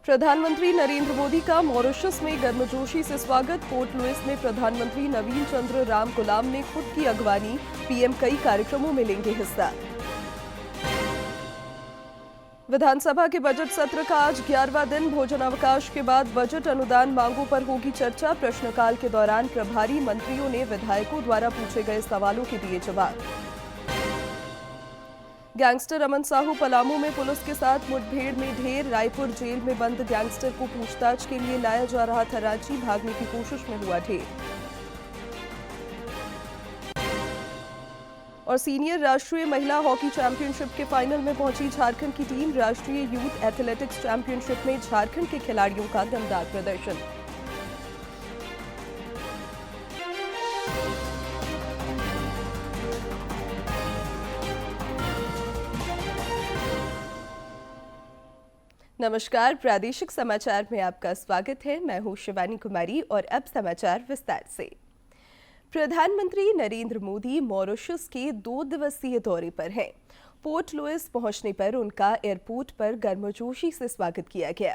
प्रधानमंत्री नरेंद्र मोदी का मॉरिशस में गर्मजोशी से स्वागत। पोर्ट लुइस में प्रधानमंत्री नवीन चंद्र राम गुलाम ने खुद की अगवानी। पीएम कई कार्यक्रमों में लेंगे हिस्सा। विधानसभा के बजट सत्र का आज 11वां दिन। भोजन अवकाश के बाद बजट अनुदान मांगों पर होगी चर्चा। प्रश्नकाल के दौरान प्रभारी मंत्रियों ने विधायकों द्वारा पूछे गए सवालों के दिए जवाब। गैंगस्टर अमन साहू पलामू में पुलिस के साथ मुठभेड़ में ढेर। रायपुर जेल में बंद गैंगस्टर को पूछताछ के लिए लाया जा रहा था रांची। भागने की कोशिश में हुआ ढेर। और सीनियर राष्ट्रीय महिला हॉकी चैंपियनशिप के फाइनल में पहुंची झारखंड की टीम। राष्ट्रीय यूथ एथलेटिक्स चैंपियनशिप में झारखंड के खिलाड़ियों का दमदार प्रदर्शन। नमस्कार, प्रादेशिक समाचार में आपका स्वागत है। मैं हूं शिवानी कुमारी और अब समाचार विस्तार से। प्रधानमंत्री नरेंद्र मोदी मॉरिशस के 2 दिवसीय दौरे पर हैं। पोर्ट लुइस पहुंचने पर उनका एयरपोर्ट पर गर्मजोशी से स्वागत किया गया।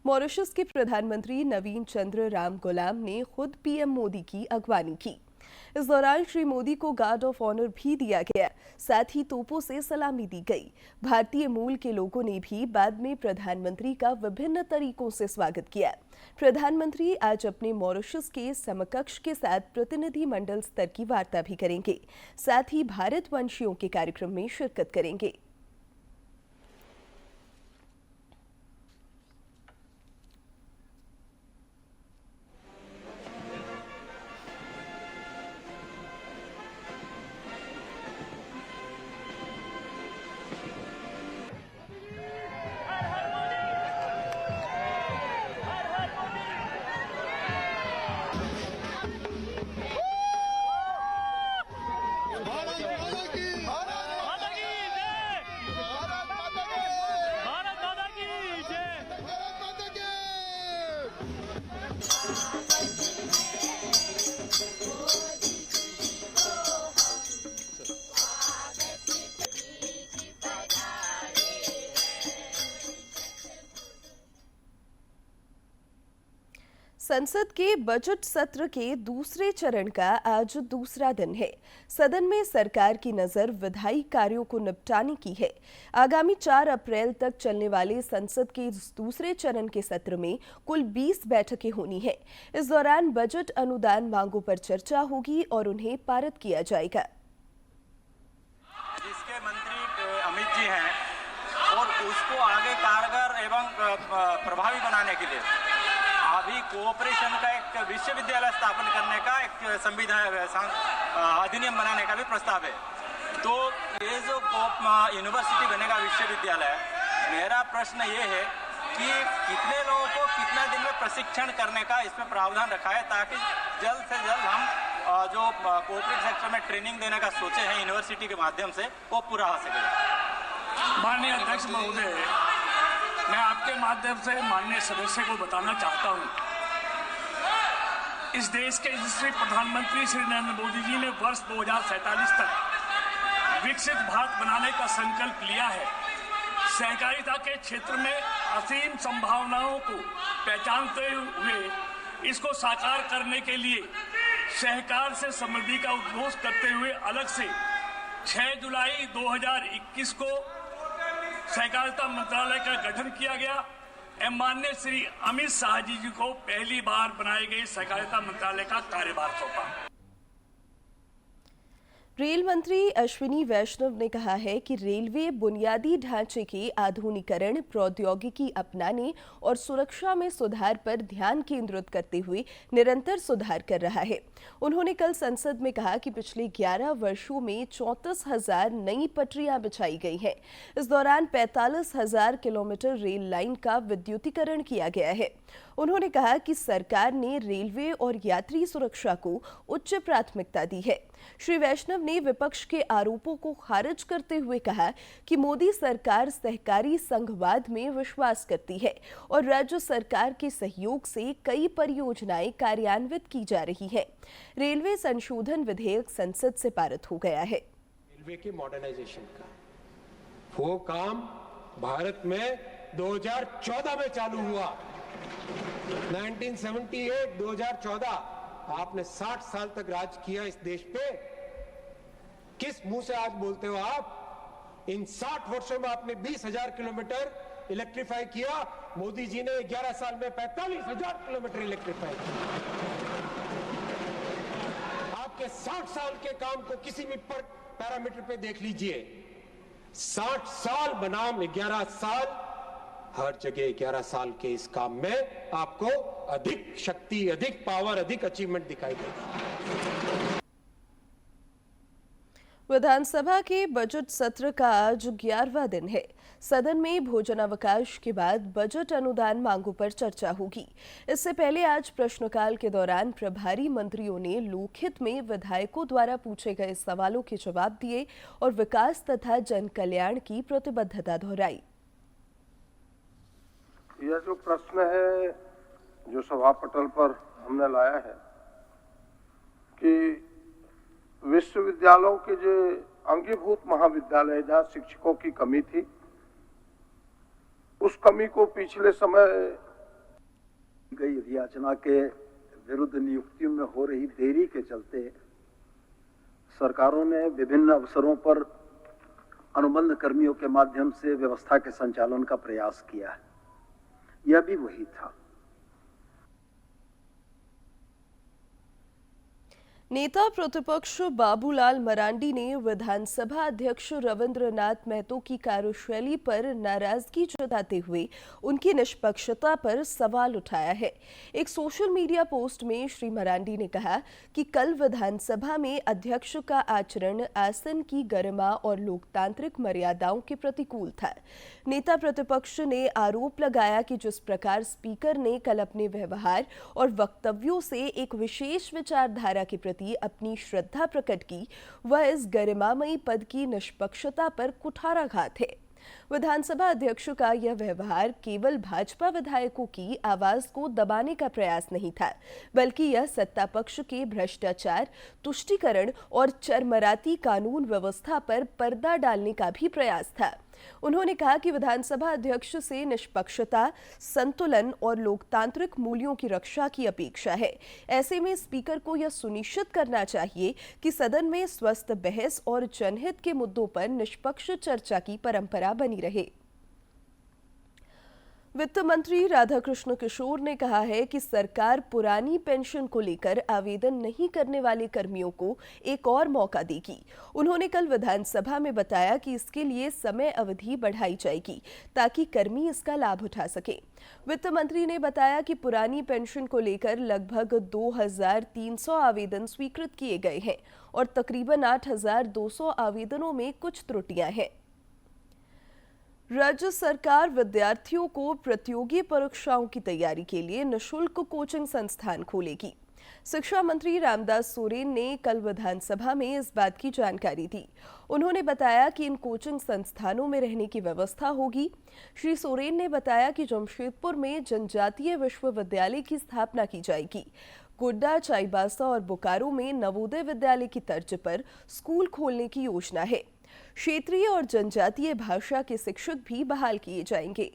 मॉरिशस के प्रधानमंत्री नवीन चंद्र राम गुलाम ने खुद पीएम मोदी की अगवानी की। इस दौरान श्री मोदी को गार्ड ऑफ ऑनर भी दिया गया। साथ ही तोपों से सलामी दी गई। भारतीय मूल के लोगों ने भी बाद में प्रधानमंत्री का विभिन्न तरीकों से स्वागत किया। प्रधानमंत्री आज अपने मॉरिशस के समकक्ष के साथ प्रतिनिधि मंडल स्तर की वार्ता भी करेंगे। साथ ही भारतवंशियों के कार्यक्रम में शिरकत करेंगे। संसद के बजट सत्र के दूसरे चरण का आज दूसरा दिन है। सदन में सरकार की नजर विधायी कार्यों को निपटाने की है। आगामी 4 अप्रैल तक चलने वाले संसद के दूसरे चरण के सत्र में कुल 20 बैठकें होनी है। इस दौरान बजट अनुदान मांगों पर चर्चा होगी और उन्हें पारित किया जाएगा। जिसके मंत्री अमित जी हैं और उसको आगे कारगर एवं प्रभावी बनाने के लिए अभी कोऑपरेशन का एक विश्वविद्यालय स्थापन करने का एक संविधान अधिनियम बनाने का भी प्रस्ताव है। तो ये जो यूनिवर्सिटी बनेगा विश्वविद्यालय, मेरा प्रश्न ये है कि कितने लोगों को कितना दिन में प्रशिक्षण करने का इसमें प्रावधान रखा है ताकि जल्द से जल्द हम जो कोऑपरेटिव सेक्टर में ट्रेनिंग देने का सोचे हैं यूनिवर्सिटी के माध्यम से वो पूरा हो सके। माननीय अध्यक्ष महोदय, मैं आपके माध्यम से माननीय सदस्य को बताना चाहता हूं, इस देश के यशस्वी प्रधानमंत्री श्री नरेंद्र मोदी जी ने वर्ष 2047 तक विकसित भारत बनाने का संकल्प लिया है। सहकारिता के क्षेत्र में असीम संभावनाओं को पहचानते हुए इसको साकार करने के लिए सहकार से समृद्धि का उद्घोष करते हुए अलग से 6 जुलाई 2021 को सहकारिता मंत्रालय का गठन किया गया। माननीय श्री अमित शाह जी को पहली बार बनाए गए सहकारिता मंत्रालय का कार्यभार सौंपा। रेल मंत्री अश्विनी वैष्णव ने कहा है कि रेलवे बुनियादी ढांचे के आधुनिकीकरण, प्रौद्योगिकी अपनाने और सुरक्षा में सुधार पर ध्यान केंद्रित करते हुए निरंतर सुधार कर रहा है। उन्होंने कल संसद में कहा कि पिछले 11 वर्षों में 34,000 नई पटरियां बिछाई गई हैं। इस दौरान 45,000 किलोमीटर रेल लाइन का विद्युतीकरण किया गया है। उन्होंने कहा कि सरकार ने रेलवे और यात्री सुरक्षा को उच्च प्राथमिकता दी है। श्री वैष्णव ने विपक्ष के आरोपों को खारिज करते हुए कहा कि मोदी सरकार सहकारी संघवाद में विश्वास करती है और राज्य सरकार के सहयोग से कई परियोजनाएं कार्यान्वित की जा रही हैं। रेलवे संशोधन विधेयक संसद से पारित हो गया है। रेलवे के मॉडर्नाइजेशन का वो काम भारत में 2014 में चालू हुआ। 1978 2014 आपने 60 साल तक राज किया इस देश पे। किस मुंह से आज बोलते हो आप? इन 60 वर्षों में आपने 20,000 किलोमीटर इलेक्ट्रीफाई किया। मोदी जी ने 11 साल में 45,000 किलोमीटर इलेक्ट्रीफाई किया। आपके 60 साल के काम को किसी भी पैरामीटर पे देख लीजिए। 60 साल बनाम 11 साल, हर जगह 11 साल के इस काम में आपको अधिक शक्ति, अधिक पावर, अधिक अचीवमेंट दिखाई देगी। विधानसभा के बजट सत्र का आज 11वां दिन है। सदन में भोजनावकाश के बाद बजट अनुदान मांगों पर चर्चा होगी। इससे पहले आज प्रश्नकाल के दौरान प्रभारी मंत्रियों ने लोकहित में विधायकों द्वारा पूछे गए सवालों के जवाब दिए और विकास तथा जन कल्याण की प्रतिबद्धता दोहराई। यह जो प्रश्न है जो सभा पटल पर हमने लाया है कि विश्वविद्यालयों के जो अंगीभूत महाविद्यालय जहाँ शिक्षकों की कमी थी, उस कमी को पिछले समय गई याचना के विरुद्ध नियुक्तियों में हो रही देरी के चलते सरकारों ने विभिन्न अवसरों पर अनुबंध कर्मियों के माध्यम से व्यवस्था के संचालन का प्रयास किया है। यह भी वही था। नेता प्रतिपक्ष बाबूलाल मरांडी ने विधानसभा अध्यक्ष रविंद्रनाथ महतो की कार्यशैली पर नाराजगी जताते हुए उनकी निष्पक्षता पर सवाल उठाया है। एक सोशल मीडिया पोस्ट में श्री मरांडी ने कहा कि कल विधानसभा में अध्यक्ष का आचरण आसन की गरिमा और लोकतांत्रिक मर्यादाओं के प्रतिकूल था। नेता प्रतिपक्ष ने आरोप लगाया कि जिस प्रकार स्पीकर ने कल अपने व्यवहार और वक्तव्यों से एक विशेष विचारधारा के प्रति अपनी श्रद्धा प्रकट की, वह इस गरिमामयी पद की निष्पक्षता पर कुठाराघात है। विधानसभा अध्यक्ष का यह व्यवहार केवल भाजपा विधायकों की आवाज को दबाने का प्रयास नहीं था, बल्कि यह सत्ता पक्ष के भ्रष्टाचार, तुष्टीकरण और चरमराती कानून व्यवस्था पर पर्दा डालने का भी प्रयास था। उन्होंने कहा कि विधानसभा अध्यक्ष से निष्पक्षता, संतुलन और लोकतांत्रिक मूल्यों की रक्षा की अपेक्षा है। ऐसे में स्पीकर को यह सुनिश्चित करना चाहिए कि सदन में स्वस्थ बहस और जनहित के मुद्दों पर निष्पक्ष चर्चा की परंपरा बनी रहे। वित्त मंत्री राधाकृष्ण किशोर ने कहा है कि सरकार पुरानी पेंशन को लेकर आवेदन नहीं करने वाले कर्मियों को एक और मौका देगी। उन्होंने कल विधानसभा में बताया कि इसके लिए समय अवधि बढ़ाई जाएगी ताकि कर्मी इसका लाभ उठा सके। वित्त मंत्री ने बताया कि पुरानी पेंशन को लेकर लगभग 2300 आवेदन स्वीकृत किए गए हैं और तकरीबन 8200 आवेदनों में कुछ त्रुटियां हैं। राज्य सरकार विद्यार्थियों को प्रतियोगी परीक्षाओं की तैयारी के लिए निःशुल्क कोचिंग संस्थान खोलेगी। शिक्षा मंत्री रामदास सोरेन ने कल विधानसभा में इस बात की जानकारी दी। उन्होंने बताया कि इन कोचिंग संस्थानों में रहने की व्यवस्था होगी। श्री सोरेन ने बताया कि जमशेदपुर में जनजातीय विश्वविद्यालय की स्थापना की जाएगी। गोड्डा, चाईबासा और बोकारो में नवोदय विद्यालय की तर्ज पर स्कूल खोलने की योजना है। क्षेत्रीय और जनजातीय भाषा के शिक्षक भी बहाल किए जाएंगे।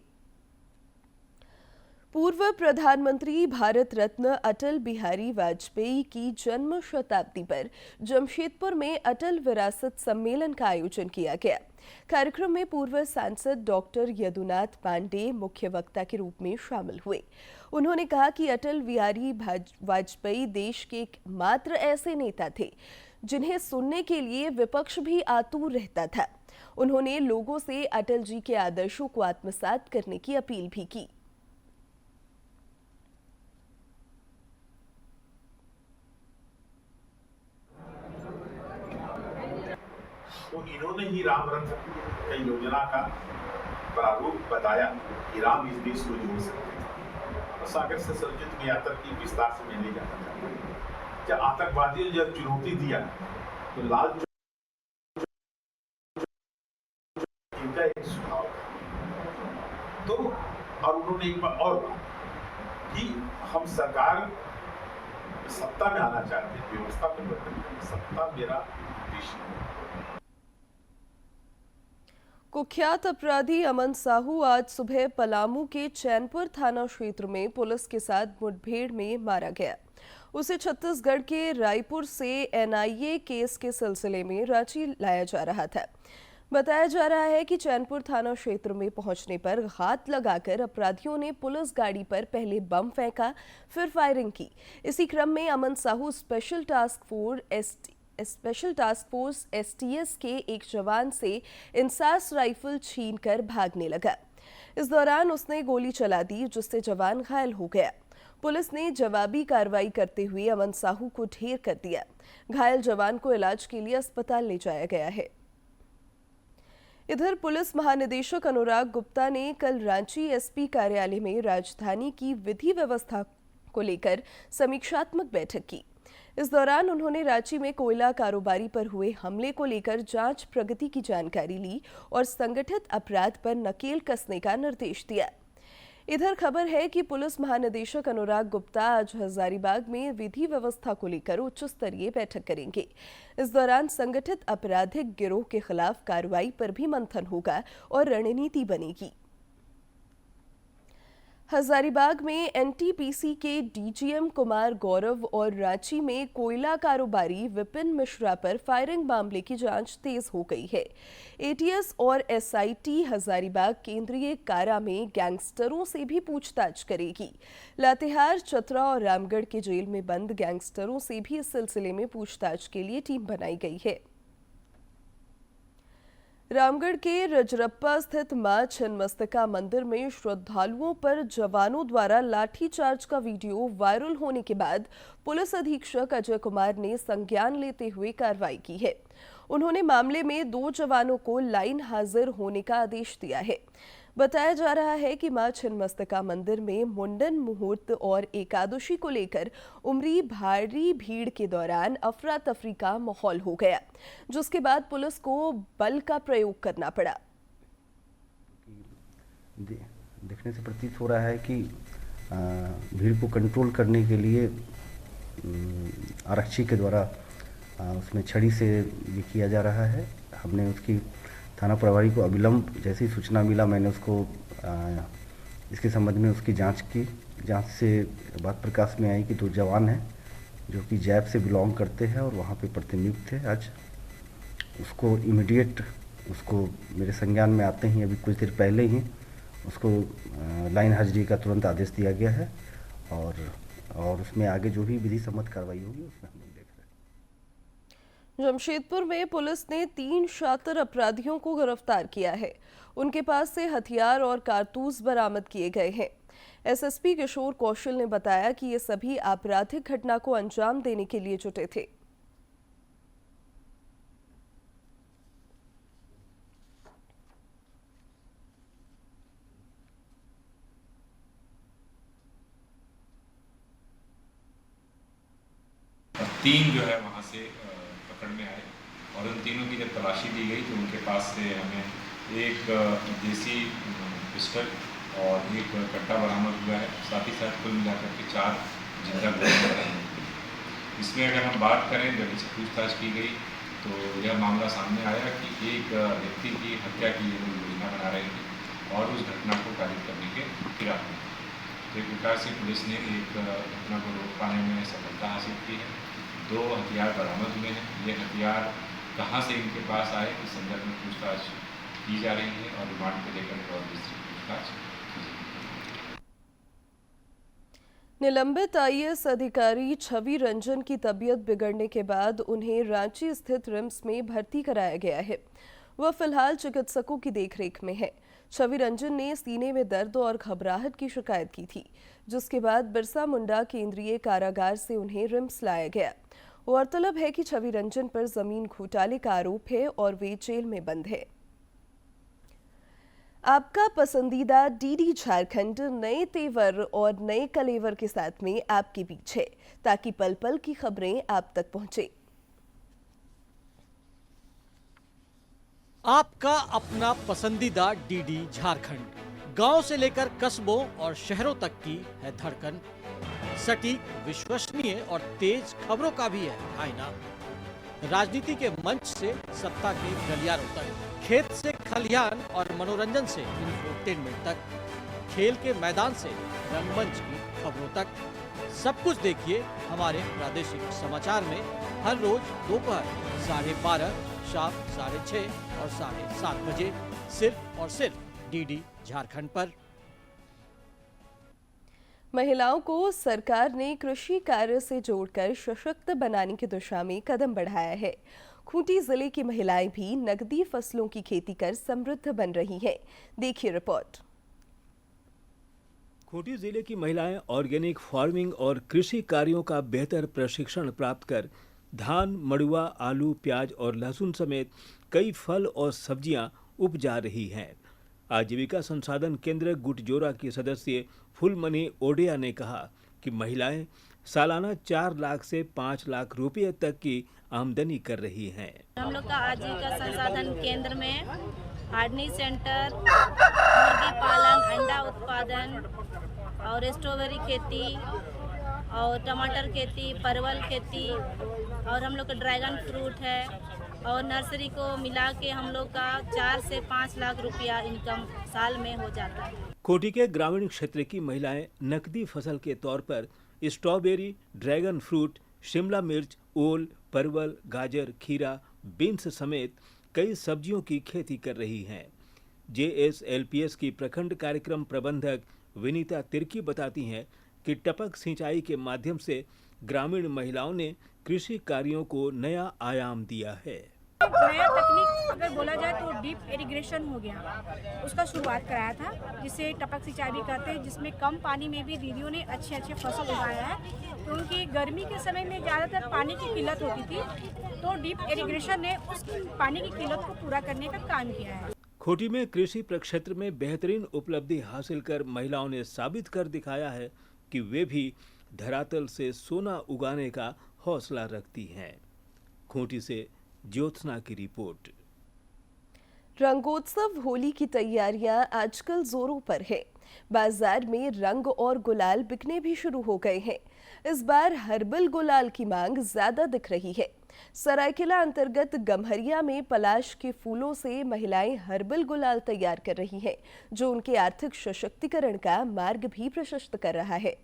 पूर्व प्रधानमंत्री भारत रत्न अटल बिहारी वाजपेयी की जन्म शताब्दी पर जमशेदपुर में अटल विरासत सम्मेलन का आयोजन किया गया। कार्यक्रम में पूर्व सांसद डॉक्टर यदुनाथ पांडे मुख्य वक्ता के रूप में शामिल हुए। उन्होंने कहा कि अटल बिहारी वाजपेयी देश के एकमात्र ऐसे नेता थे जिन्हें सुनने के लिए विपक्ष भी आतुर रहता था। उन्होंने लोगों से अटल जी के आदर्शों को आत्मसात करने की अपील भी की। तो इन्होंने ही राम रथ की योजना का प्रारूप बताया कि राम इस देश को जोड़ सकते हैं। और सागर से सर्जित में आतंकी विस्तार से मिलने जाता था। जब आतंकवादियों ने जब चुनौती दिया तो लाल उन्होंने एक बार और कहा कि हम सरकार सत्ता में आना चाहते हैं, व्यवस्था परिवर्तन करना सत्ता मेरा उद्देश्य है। कुख्यात अपराधी अमन साहू आज सुबह पलामू के चैनपुर थाना क्षेत्र में पुलिस के साथ मुठभेड़ में मारा गया। उसे छत्तीसगढ़ के रायपुर से एनआईए केस के सिलसिले में रांची लाया जा रहा था। बताया जा रहा है कि चैनपुर थाना क्षेत्र में पहुंचने पर घात लगाकर अपराधियों ने पुलिस गाड़ी पर पहले बम फेंका, फिर फायरिंग की। इसी क्रम में Aman Sahu special task force STS के एक जवान से इंसास राइफल छीनकर भागने लगा। इस दौरान उसने गोली चला दी, जिससे जवान घायल हो गया। पुलिस ने जवाबी कार्रवाई करते हुए अमन साहू को ढेर कर दिया। घायल जवान को इलाज के लिए अस्पताल ले जाया गया है। इधर पुलिस महानिदेशक अनुराग गुप्ता ने कल रांची एसपी कार्यालय में राजधानी की विधि व्यवस्था को लेकर समीक्षात्मक बैठक की। इस दौरान उन्होंने रांची में कोयला कारोबारी पर हुए हमले को लेकर जांच प्रगति की जानकारी ली और संगठित अपराध पर नकेल कसने का निर्देश दिया। इधर खबर है कि पुलिस महानिदेशक अनुराग गुप्ता आज हजारीबाग में विधि व्यवस्था को लेकर उच्च स्तरीय बैठक करेंगे। इस दौरान संगठित आपराधिक गिरोह के खिलाफ कार्रवाई पर भी मंथन होगा और रणनीति बनेगी। हजारीबाग में एनटीपीसी के डीजीएम कुमार गौरव और रांची में कोयला कारोबारी विपिन मिश्रा पर फायरिंग मामले की जांच तेज हो गई है। एटीएस और एसआईटी हजारीबाग केंद्रीय कारा में गैंगस्टरों से भी पूछताछ करेगी। लातेहार, चतरा और रामगढ़ के जेल में बंद गैंगस्टरों से भी इस सिलसिले में पूछताछ के लिए टीम बनाई गई है। रामगढ़ के रजरप्पा स्थित मां छिन्नमस्तिका मंदिर में श्रद्धालुओं पर जवानों द्वारा लाठीचार्ज का वीडियो वायरल होने के बाद पुलिस अधीक्षक अजय कुमार ने संज्ञान लेते हुए कार्रवाई की है। उन्होंने मामले में 2 जवानों को लाइन हाजिर होने का आदेश दिया है। बताया जा रहा है कि मां छिन्नमस्तिका मंदिर में मुंडन मुहूर्त और एकादशी को लेकर उमड़ी भारी भीड़ के दौरान अफरा तफरी का माहौल हो गया, जिसके बाद पुलिस को बल का प्रयोग करना पड़ा। देखने से प्रतीत हो रहा है कि भीड़ को कंट्रोल करने के लिए आरक्षी के द्वारा उसमें छड़ी से ये किया जा रहा है। हमने उसकी थाना प्रभारी को अविलंब जैसी सूचना मिला, मैंने उसको इसके संबंध में उसकी जांच की। जांच से बात प्रकाश में आई कि 2 जवान हैं जो कि जैप से बिलोंग करते हैं और वहाँ पे प्रतिनियुक्त थे। आज उसको इमीडिएट उसको मेरे संज्ञान में आते ही अभी कुछ देर पहले ही उसको लाइन हाजिरी का तुरंत आदेश दिया गया है और उसमें आगे जो भी विधि सम्मत कार्रवाई होगी उसमें हम लोग देख रहे हैं। जमशेदपुर में पुलिस ने 3 शातिर अपराधियों को गिरफ्तार किया है। उनके पास से हथियार और कारतूस बरामद किए गए हैं। एसएसपी किशोर कौशल ने बताया कि ये सभी आपराधिक घटना को अंजाम देने के लिए जुटे थे। तीन जो है वहाँ से पकड़ में आए और उन तीनों की जब तलाशी दी गई तो उनके पास से हमें एक देसी पिस्टल और एक कट्टा बरामद हुआ है। साथ ही साथ कुल मिलाकर के 4 जिंदा गोली बरामद हुई। इसमें अगर हम बात करें, जब इसे पूछताछ की गई तो यह मामला सामने आया कि एक व्यक्ति की हत्या की ये लोग योजना बना रहे थे और उस घटना को कारित करने के फिराक में। तो एक प्रकार से पुलिस ने एक घटना को रोक पाने में सफलता हासिल की है। 2 हथियार बरामद हुए हैं। ये हथियार कहाँ से इनके पास आए इस संदर्भ में पूछताछ की जा रही है और रिमांड पे लेकर और विस्तृत पूछताछ की जाएगी। निलंबित आईएएस अधिकारी छवि रंजन की तबीयत बिगड़ने के बाद उन्हें रांची स्थित रिम्स में भर्ती कराया गया है। वह फिलहाल चिकित्सकों की देखरेख में है। छवि रंजन ने सीने में दर्द और घबराहट की शिकायत की थी, जिसके बाद बिरसा मुंडा केंद्रीय कारागार से उन्हें रिम्स लाया गया। गौरतलब है कि छवि रंजन पर जमीन घोटाले का आरोप है और वे जेल में बंद है। आपका पसंदीदा डीडी झारखंड नए तेवर और नए कलेवर के साथ में आपके बीच है, ताकि पल पल की खबरें आप तक पहुंचे। आपका अपना पसंदीदा डीडी झारखंड गांव से लेकर कस्बों और शहरों तक की है धड़कन। सटीक, विश्वसनीय और तेज खबरों का भी है आईना। राजनीति के मंच से सत्ता के गलियारों तक, खेत से खलिहान और मनोरंजन से इंफोटेनमेंट तक, खेल के मैदान से रंगमंच की खबरों तक, सब कुछ देखिए हमारे प्रादेशिक समाचार में हर रोज दोपहर 12:30, शाम 6:30 और 7:30 बजे, सिर्फ और सिर्फ डीडी झारखंड पर। महिलाओं को सरकार ने कृषि कार्य से जोड़कर सशक्त बनाने की दिशा में कदम बढ़ाया है। खूंटी जिले की महिलाएं भी नकदी फसलों की खेती कर समृद्ध बन रही हैं। देखिए रिपोर्ट। खूंटी जिले की महिलाएं ऑर्गेनिक फार्मिंग और कृषि कार्यों का बेहतर प्रशिक्षण प्राप्त कर धान, मड़ुआ, आलू, प्याज और लहसुन समेत कई फल और सब्जियां उपजा रही हैं। आजीविका संसाधन केंद्र गुटजोरा की सदस्य फुलमणि ओडिया ने कहा कि महिलाएं सालाना 4 लाख से 5 लाख रुपए तक की आमदनी कर रही हैं। हम लोग का आजीविका संसाधन केंद्र में हार्डनी सेंटर, मुर्गी पालन, अंडा उत्पादन और स्ट्रॉबेरी खेती और टमाटर खेती, परवल खेती और हम लोग का ड्रैगन फ्रूट है और नर्सरी को मिला के हम लोग का 4 से 5 लाख रुपया इनकम साल में हो जाता है। खूंटी के ग्रामीण क्षेत्र की महिलाएं नकदी फसल के तौर पर स्ट्रॉबेरी, ड्रैगन फ्रूट, शिमला मिर्च, ओल, परवल, गाजर, खीरा, बीन्स समेत कई सब्जियों की खेती कर रही हैं। JSLPS की प्रखंड कार्यक्रम प्रबंधक विनीता तिर्की बताती हैं कि टपक सिंचाई के माध्यम से ग्रामीण महिलाओं ने कृषि कार्यों को नया आयाम दिया है। नया तकनीक अगर बोला जाए तो डीप इरिगेशन हो गया, उसका शुरुआत कराया था, जिसे टपक सिंचाई भी कहते हैं, जिसमें कम पानी में भी दीदियों ने अच्छे अच्छे फसल उगाया है। क्योंकि गर्मी के समय में ज़्यादातर पानी की किल्लत होती थी, तो डीप इरिगेशन ने उस पानी की किल्लत को पूरा करने का काम किया है। खूंटी में कृषि प्रक्षेत्र में बेहतरीन उपलब्धि हासिल कर महिलाओं ने साबित कर दिखाया है कि वे भी धरातल से सोना उगाने का हौसला रखती हैं। खूंटी से ज्योत्सना की रिपोर्ट। रंगोत्सव होली की तैयारियां आजकल जोरों पर है। बाजार में रंग और गुलाल बिकने भी शुरू हो गए हैं। इस बार हर्बल गुलाल की मांग ज्यादा दिख रही है। सरायकेला अंतर्गत गम्हरिया में पलाश के फूलों से महिलाएं हर्बल गुलाल तैयार कर रही हैं, जो उनके आर्थिक सशक्तिकरण का मार्ग भी प्रशस्त कर रहा है।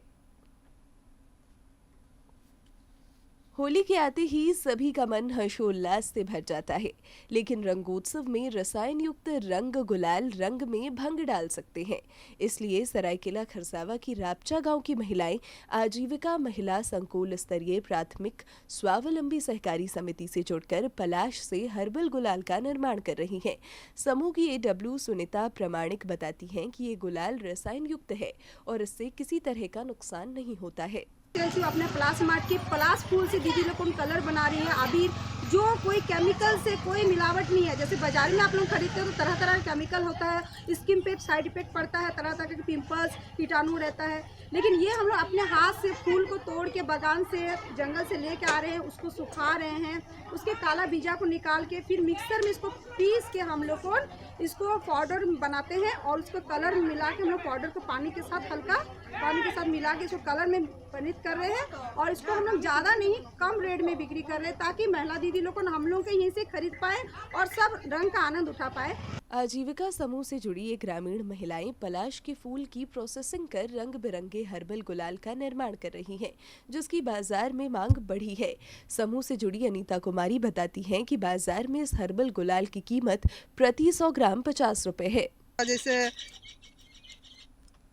होली के आते ही सभी का मन हर्षोल्लास से भर जाता है, लेकिन रंगोत्सव में रसायन युक्त रंग गुलाल रंग में भंग डाल सकते हैं। इसलिए सरायकेला खरसावा की रापचा गांव की महिलाएं आजीविका महिला संकुल स्तरीय प्राथमिक स्वावलंबी सहकारी समिति से जुड़कर पलाश से हर्बल गुलाल का निर्माण कर रही हैं। समूह की AW सुनीता प्रमाणिक बताती हैं कि ये गुलाल रसायन युक्त है और इससे किसी तरह का नुकसान नहीं होता है। अपने पलाश मार्ट के पलाश फूल से दीदी लोग कलर बना रही है, अबीर, जो कोई केमिकल से कोई मिलावट नहीं है। जैसे बाजार में आप लोग खरीदते हो तो तरह तरह का केमिकल होता है, स्किन पे साइड इफेक्ट पड़ता है, तरह तरह के पिंपल्स, कीटाणु रहता है। लेकिन ये हम लोग अपने हाथ से फूल को तोड़ के बागान से, जंगल से लेके आ रहे हैं, उसको सुखा रहे हैं, उसके काला बीजा को निकाल के फिर मिक्सर में इसको पीस के हम लोग को इसको पाउडर बनाते हैं और उसको कलर में मिला के हम लोग पाउडर को पानी के साथ, हल्का पानी के साथ मिला के इसको कलर में परिणित कर रहे हैं और इसको हम लोग ज़्यादा नहीं कम रेट में बिक्री कर रहे हैं, ताकि महिला दीदी लोग हम लोग के यहीं से खरीद पाए और सब रंग का आनंद उठा पाए। आजीविका समूह से जुड़ी ये ग्रामीण महिलाएं पलाश के फूल की प्रोसेसिंग कर रंग बिरंगे हर्बल गुलाल का निर्माण कर रही हैं, जिसकी बाजार में मांग बढ़ी है। समूह से जुड़ी अनीता कुमारी बताती हैं कि बाजार में इस हर्बल गुलाल की कीमत प्रति 100 ग्राम 50 रुपए है। जैसे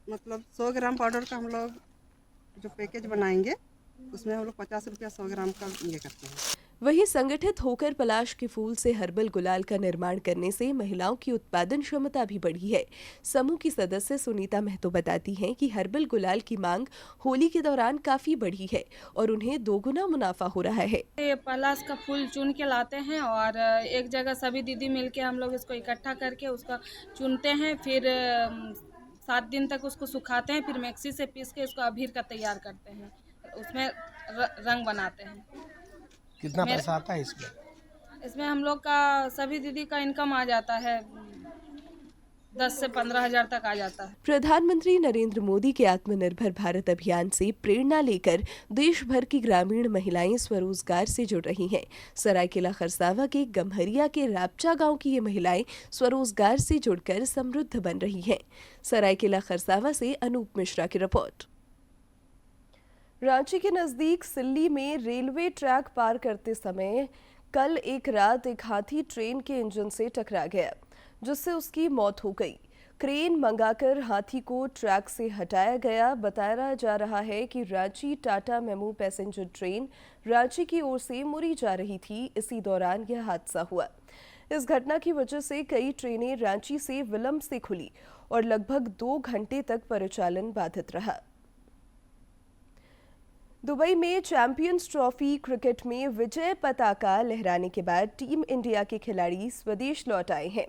मतलब 100 ग्राम पाउडर का हम लोग जो पैकेज बनाएंगे उसमें हम लोग 50 रुपया 100 ग्राम का ये करते हैं। वहीं संगठित होकर पलाश के फूल से हर्बल गुलाल का निर्माण करने से महिलाओं की उत्पादन क्षमता भी बढ़ी है। समूह की सदस्य सुनीता महतो बताती हैं कि हर्बल गुलाल की मांग होली के दौरान काफी बढ़ी है और उन्हें 2 गुना मुनाफा हो रहा है। ये पलाश का फूल चुन के लाते हैं और एक जगह सभी दीदी मिलके हम लोग इसको इकट्ठा करके उसका चुनते हैं, फिर 7 दिन तक उसको सुखाते हैं, फिर मिक्सी से पीस के इसको अबीर का तैयार करते हैं, उसमें रंग बनाते हैं। कितना पैसा आता है इसमें? इसमें हम लोग का सभी दीदी का इनकम आ जाता है 10 से 15 हज़ार तक आ जाता है। प्रधानमंत्री नरेंद्र मोदी के आत्मनिर्भर भारत अभियान से प्रेरणा लेकर देश भर की ग्रामीण महिलाएं स्वरोजगार से जुड़ रही हैं। सरायकेला खरसावां के गम्हरिया के रापचा गांव की ये महिलाएं स्वरोजगार से जुड़कर समृद्ध बन रही हैं। सरायकेला खरसावां से अनूप मिश्रा की रिपोर्ट। रांची के नजदीक सिल्ली में रेलवे ट्रैक पार करते समय कल एक रात एक हाथी ट्रेन के इंजन से टकरा गया, जिससे उसकी मौत हो गई। क्रेन मंगाकर हाथी को ट्रैक से हटाया गया। बताया जा रहा है कि Ranchi Tata MEMU passenger train Ranchi की ओर से मुरी जा रही थी। इसी दौरान यह हादसा हुआ। इस घटना की वजह से कई ट्रेनें रांची से विलंब से खुली और लगभग 2 घंटे तक परिचालन बाधित रहा। दुबई में चैंपियंस ट्रॉफी क्रिकेट में विजय पताका लहराने के बाद टीम इंडिया के खिलाड़ी स्वदेश लौट आए हैं।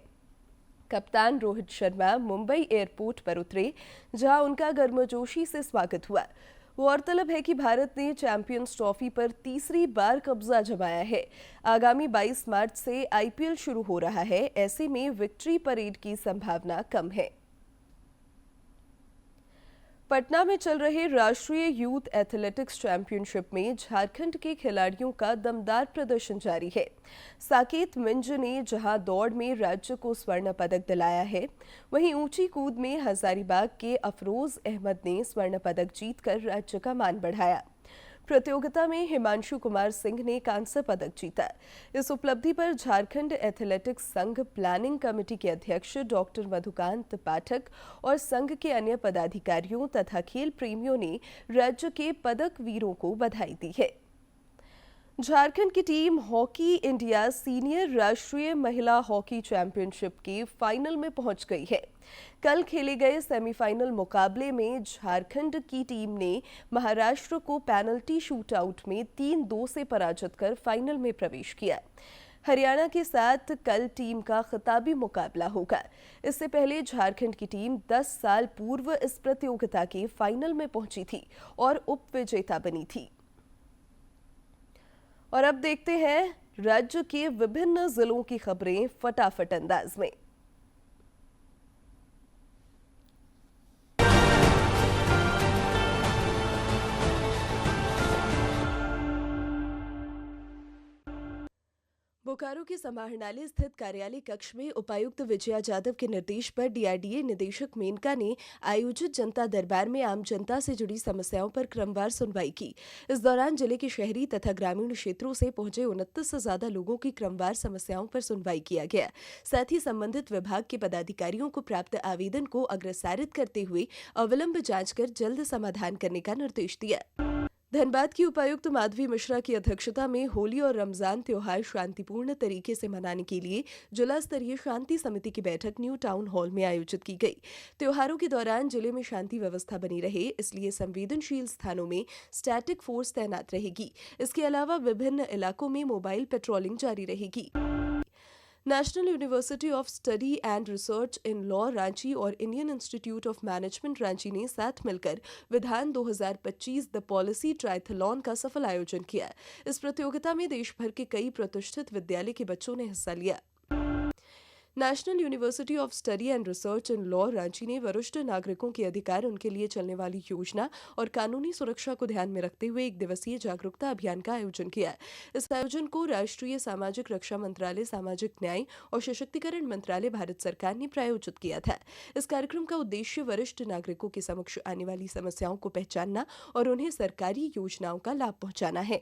कप्तान रोहित शर्मा मुंबई एयरपोर्ट पर उतरे, जहां उनका गर्मजोशी से स्वागत हुआ। गौरतलब है कि भारत ने चैंपियंस ट्रॉफी पर तीसरी बार कब्जा जमाया है। आगामी 22 मार्च से आईपीएल शुरू हो रहा है। ऐसे में विक्ट्री परेड की संभावना कम है। पटना में चल रहे राष्ट्रीय यूथ एथलेटिक्स चैंपियनशिप में झारखंड के खिलाड़ियों का दमदार प्रदर्शन जारी है। साकेत मिंज ने जहां दौड़ में राज्य को स्वर्ण पदक दिलाया है, वहीं ऊंची कूद में हजारीबाग के अफरोज अहमद ने स्वर्ण पदक जीतकर राज्य का मान बढ़ाया। प्रतियोगिता में हिमांशु कुमार सिंह ने कांस्य पदक जीता। इस उपलब्धि पर झारखंड एथलेटिक्स संघ प्लानिंग कमेटी के अध्यक्ष डॉक्टर मधुकांत पाठक और संघ के अन्य पदाधिकारियों तथा खेल प्रेमियों ने राज्य के पदक वीरों को बधाई दी है। झारखंड की टीम हॉकी इंडिया सीनियर राष्ट्रीय महिला हॉकी चैंपियनशिप के फाइनल में पहुंच गई है। कल खेले गए सेमीफाइनल मुकाबले में झारखंड की टीम ने महाराष्ट्र को पेनल्टी शूटआउट में 3-2 से पराजित कर फाइनल में प्रवेश किया। हरियाणा के साथ कल टीम का खिताबी मुकाबला होगा। इससे पहले झारखंड की टीम 10 साल पूर्व इस प्रतियोगिता के फाइनल में पहुंची थी और उपविजेता बनी थी। और अब देखते हैं राज्य के विभिन्न जिलों की खबरें फटाफट अंदाज में। बोकारो के समाहरणालय स्थित कार्यालय कक्ष में उपायुक्त विजया जाधव के निर्देश पर डीआरडीए निदेशक मेनका ने आयोजित जनता दरबार में आम जनता से जुड़ी समस्याओं पर क्रमवार सुनवाई की। इस दौरान जिले के शहरी तथा ग्रामीण क्षेत्रों से पहुंचे 29 से ज्यादा लोगों की क्रमवार समस्याओं पर सुनवाई किया गया। साथ ही संबंधित विभाग के पदाधिकारियों को प्राप्त आवेदन को अग्रसारित करते हुए अविलंब जांच कर जल्द समाधान करने का निर्देश दिया। धनबाद की उपायुक्त माधवी मिश्रा की अध्यक्षता में होली और रमजान त्योहार शांतिपूर्ण तरीके से मनाने के लिए जिला स्तरीय शांति समिति की बैठक न्यू टाउन हॉल में आयोजित की गई। त्योहारों के दौरान जिले में शांति व्यवस्था बनी रहे, इसलिए संवेदनशील स्थानों में स्टैटिक फोर्स तैनात रहेगी। इसके अलावा विभिन्न इलाकों में मोबाइल पेट्रोलिंग जारी रहेगी। National university of study and research in law Ranchi और Indian institute of management Ranchi ने साथ मिलकर विधान 2025 द पॉलिसी ट्रायथलॉन का सफल आयोजन किया। इस प्रतियोगिता में देश भर के कई प्रतिष्ठित विद्यालय के बच्चों ने हिस्सा लिया। National university of study and research in law Ranchi ने वरिष्ठ नागरिकों के अधिकार, उनके लिए चलने वाली योजना और कानूनी सुरक्षा को ध्यान में रखते हुए 1 दिवसीय जागरूकता अभियान का आयोजन किया। इस आयोजन को राष्ट्रीय सामाजिक रक्षा मंत्रालय, सामाजिक न्याय और सशक्तिकरण मंत्रालय, भारत सरकार ने प्रायोजित किया था। इस कार्यक्रम का उद्देश्य वरिष्ठ नागरिकों के समक्ष आने वाली समस्याओं को पहचानना और उन्हें सरकारी योजनाओं का लाभ पहुंचाना है।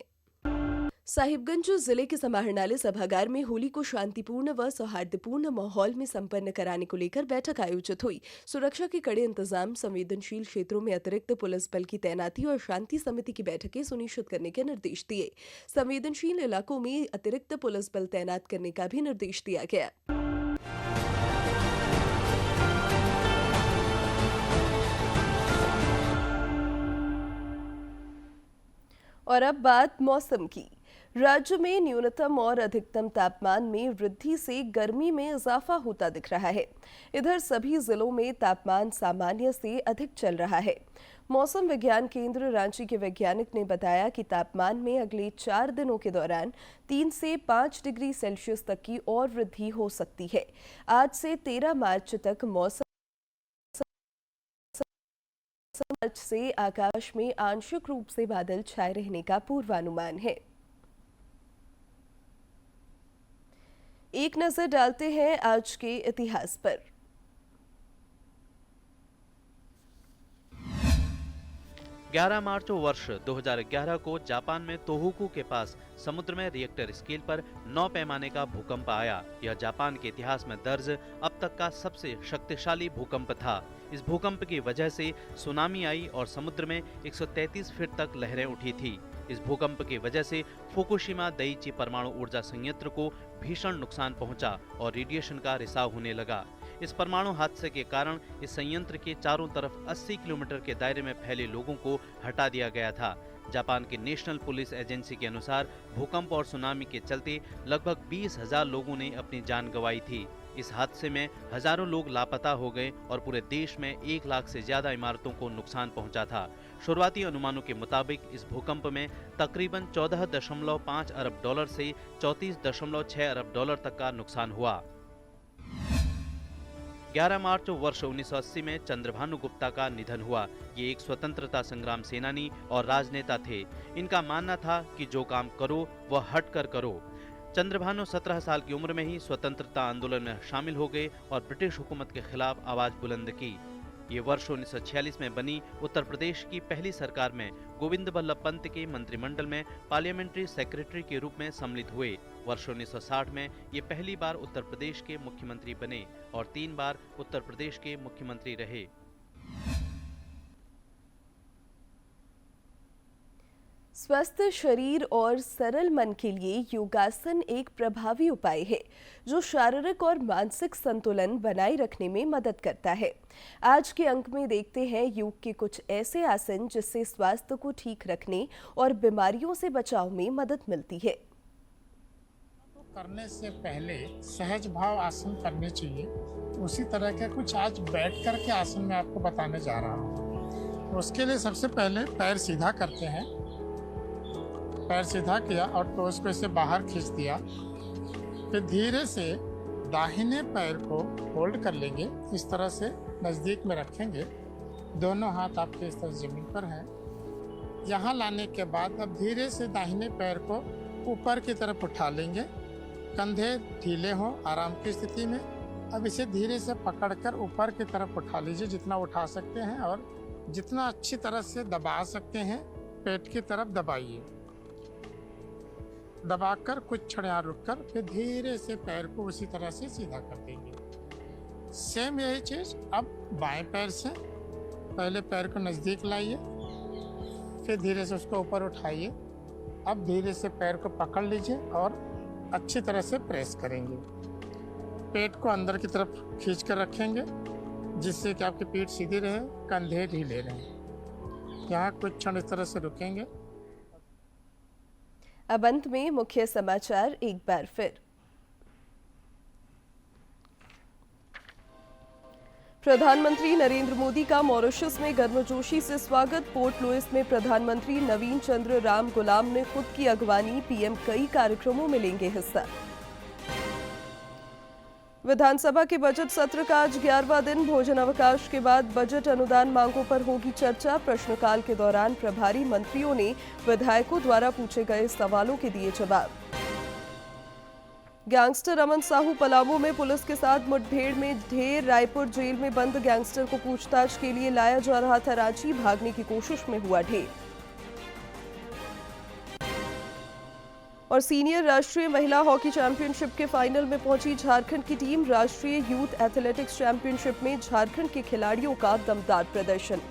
साहिबगंज जिले के समाहरणालय सभागार में होली को शांतिपूर्ण व सौहार्दपूर्ण माहौल में संपन्न कराने को लेकर बैठक आयोजित हुई। सुरक्षा के कड़े इंतजाम, संवेदनशील क्षेत्रों में अतिरिक्त पुलिस बल की तैनाती और शांति समिति की बैठकें सुनिश्चित करने के निर्देश दिए। संवेदनशील इलाकों में अतिरिक्त पुलिस बल तैनात करने का भी निर्देश दिया गया। और अब बात मौसम की। राज्य में न्यूनतम और अधिकतम तापमान में वृद्धि से गर्मी में इजाफा होता दिख रहा है। इधर सभी जिलों में तापमान सामान्य से अधिक चल रहा है। मौसम विज्ञान केंद्र रांची के वैज्ञानिक ने बताया कि तापमान में अगले 4 दिनों के दौरान 3 से 5 डिग्री सेल्सियस तक की और वृद्धि हो सकती है। आज से 13 मार्च तक मौसम से आकाश में आंशिक रूप से बादल छाए रहने का पूर्वानुमान है। एक नजर डालते हैं आज के इतिहास पर। मार्च वर्ष 2011 को जापान में तोहोकू के पास समुद्र में रिएक्टर स्केल पर 9 पैमाने का भूकंप आया। यह जापान के इतिहास में दर्ज अब तक का सबसे शक्तिशाली भूकंप था। इस भूकंप की वजह से सुनामी आई और समुद्र में 133 फीट तक लहरें उठी थी। इस भूकंप की वजह से फुकुशिमा दइची परमाणु ऊर्जा संयंत्र को भीषण नुकसान पहुंचा और रेडिएशन का रिसाव होने लगा। इस परमाणु हादसे के कारण इस संयंत्र के चारों तरफ 80 किलोमीटर के दायरे में फैले लोगों को हटा दिया गया था। जापान की नेशनल पुलिस एजेंसी के अनुसार भूकंप और सुनामी के चलते लगभग 20,000 लोगों ने अपनी जान गंवाई थी। इस हादसे में हजारों लोग लापता हो गए और पूरे देश में 1 लाख से ज्यादा इमारतों को नुकसान पहुंचा था। शुरुआती अनुमानों के मुताबिक इस भूकंप में तकरीबन 14.5 अरब डॉलर से 34.6 अरब डॉलर तक का नुकसान हुआ। 11 मार्च वर्ष 1980 में चंद्रभानु गुप्ता का निधन हुआ। ये एक स्वतंत्रता संग्राम सेनानी और राजनेता थे। इनका मानना था कि जो काम करो वह हटकर करो। चंद्रभानु 17 साल की उम्र में ही स्वतंत्रता आंदोलन में शामिल हो गए और ब्रिटिश हुकूमत के खिलाफ आवाज बुलंद की। ये वर्ष 1946 में बनी उत्तर प्रदेश की पहली सरकार में गोविंद बल्लभ पंत के मंत्रिमंडल में पार्लियामेंट्री सेक्रेटरी के रूप में सम्मिलित हुए। वर्ष 1960 में ये पहली बार उत्तर प्रदेश के मुख्यमंत्री बने और 3 बार उत्तर प्रदेश के मुख्यमंत्री रहे। स्वस्थ शरीर और सरल मन के लिए योगासन एक प्रभावी उपाय है जो शारीरिक और मानसिक संतुलन बनाए रखने में मदद करता है। आज के अंक में देखते हैं योग के कुछ ऐसे आसन जिससे स्वास्थ्य को ठीक रखने और बीमारियों से बचाव में मदद मिलती है। करने से पहले सहज भाव आसन करने चाहिए। उसी तरह के कुछ आज बैठ कर के आसन मैं आपको बताने जा रहा हूँ। तो उसके लिए सबसे पहले पैर सीधा करते हैं। पैर सीधा किया और टोस को इसे बाहर खींच दिया। फिर धीरे से दाहिने पैर को होल्ड कर लेंगे, इस तरह से नज़दीक में रखेंगे। दोनों हाथ आपके इस तरह जमीन पर हैं। यहाँ लाने के बाद अब धीरे से दाहिने पैर को ऊपर की तरफ उठा लेंगे। कंधे ढीले हों आराम की स्थिति में। अब इसे धीरे से पकड़कर ऊपर की तरफ उठा लीजिए, जितना उठा सकते हैं, और जितना अच्छी तरह से दबा सकते हैं पेट की तरफ दबाइए। दबाकर कुछ क्षण यहाँ रुककर फिर धीरे से पैर को उसी तरह से सीधा कर देंगे। सेम यही चीज अब बाएं पैर से पहले पैर को नजदीक लाइए, फिर धीरे से उसको ऊपर उठाइए। अब धीरे से पैर को पकड़ लीजिए और अच्छी तरह से प्रेस करेंगे। पेट को अंदर की तरफ खींच कर रखेंगे जिससे कि आपकी पीठ सीधी रहे, कंधे ढीले रहें। यहाँ कुछ क्षण इस तरह से रुकेंगे। अब अंत में मुख्य समाचार एक बार फिर। प्रधानमंत्री नरेंद्र मोदी का मॉरिशस में गर्मजोशी से स्वागत। पोर्ट लुइस में प्रधानमंत्री नवीन चंद्र राम गुलाम ने खुद की अगवानी। पीएम कई कार्यक्रमों में लेंगे हिस्सा। विधानसभा के बजट सत्र का आज 11वां दिन। भोजन अवकाश के बाद बजट अनुदान मांगों पर होगी चर्चा। प्रश्नकाल के दौरान प्रभारी मंत्रियों ने विधायकों द्वारा पूछे गए सवालों के दिए जवाब। गैंगस्टर अमन साहू पलामू में पुलिस के साथ मुठभेड़ में ढेर। रायपुर जेल में बंद गैंगस्टर को पूछताछ के लिए लाया जा रहा था रांची। भागने की कोशिश में हुआ ढेर। और सीनियर राष्ट्रीय महिला हॉकी चैंपियनशिप के फाइनल में पहुंची झारखंड की टीम। राष्ट्रीय यूथ एथलेटिक्स चैंपियनशिप में झारखंड के खिलाड़ियों का दमदार प्रदर्शन।